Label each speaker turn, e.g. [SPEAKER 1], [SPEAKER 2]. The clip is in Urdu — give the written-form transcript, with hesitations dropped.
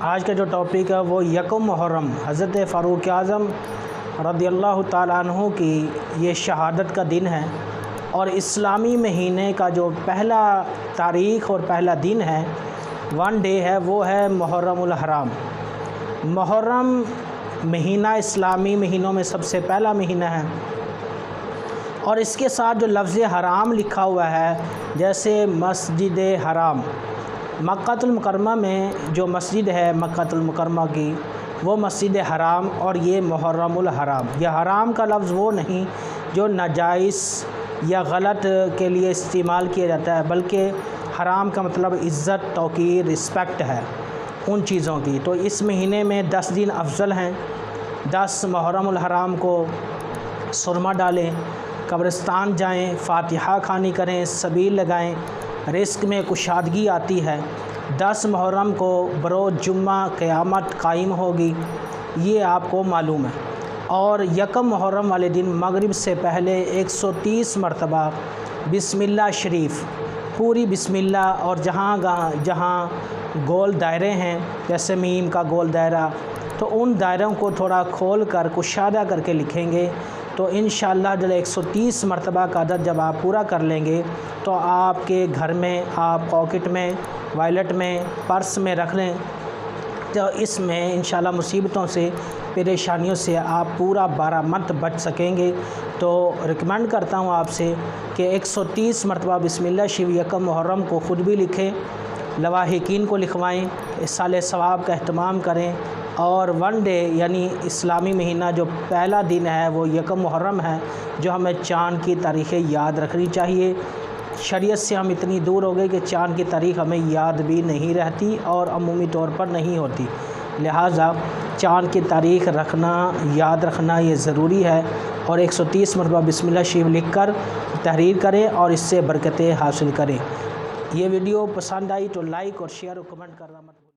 [SPEAKER 1] آج کا جو ٹاپک ہے وہ یکم محرم حضرت فاروق اعظم رضی اللہ تعالیٰ عنہ کی یہ شہادت کا دن ہے، اور اسلامی مہینے کا جو پہلا تاریخ اور پہلا دن ہے، ون ڈے ہے، وہ ہے محرم الحرام۔ محرم مہینہ اسلامی مہینوں میں سب سے پہلا مہینہ ہے، اور اس کے ساتھ جو لفظ حرام لکھا ہوا ہے، جیسے مسجد حرام، مکہ المکرمہ میں جو مسجد ہے مکہ المکرمہ کی، وہ مسجد حرام، اور یہ محرم الحرام۔ یہ حرام کا لفظ وہ نہیں جو ناجائز یا غلط کے لیے استعمال کیا جاتا ہے، بلکہ حرام کا مطلب عزت، توقیر، رسپیکٹ ہے ان چیزوں کی۔ تو اس مہینے میں 10 دن افضل ہیں۔ 10 محرم الحرام کو سرما ڈالیں، قبرستان جائیں، فاتحہ خوانی کریں، سبیل لگائیں، رزق میں کشادگی آتی ہے۔ 10 محرم کو بروز جمعہ قیامت قائم ہوگی، یہ آپ کو معلوم ہے۔ اور یکم محرم والے دن مغرب سے پہلے 130 مرتبہ بسم اللہ شریف، پوری بسم اللہ، اور جہاں گول دائرے ہیں جیسے میم کا گول دائرہ، تو ان دائروں کو تھوڑا کھول کر کشادہ کر کے لکھیں گے، تو انشاءاللہ جب 130 مرتبہ کا عدد جب آپ پورا کر لیں گے تو آپ کے گھر میں، آپ پاکٹ میں، وائلٹ میں، پرس میں رکھ لیں، تو اس میں انشاءاللہ مصیبتوں سے، پریشانیوں سے آپ پورا 12 منتھ بچ سکیں گے۔ تو ریکمینڈ کرتا ہوں آپ سے کہ 130 مرتبہ بسم اللہ شریف یکم محرم کو خود بھی لکھیں، لواحقین کو لکھوائیں، ایصال ثواب کا اہتمام کریں، اور ون ڈے یعنی اسلامی مہینہ جو پہلا دن ہے وہ یکم محرم ہے، جو ہمیں چاند کی تاریخیں یاد رکھنی چاہیے۔ شریعت سے ہم اتنی دور ہو گئے کہ چاند کی تاریخ ہمیں یاد بھی نہیں رہتی اور عمومی طور پر نہیں ہوتی، لہٰذا چاند کی تاریخ رکھنا، یاد رکھنا یہ ضروری ہے، اور 130 مرتبہ بسم اللہ شریف لکھ کر تحریر کریں اور اس سے برکتیں حاصل کریں۔ یہ ویڈیو پسند آئی تو لائک اور شیئر اور کمنٹ کرنا مت بھولیں۔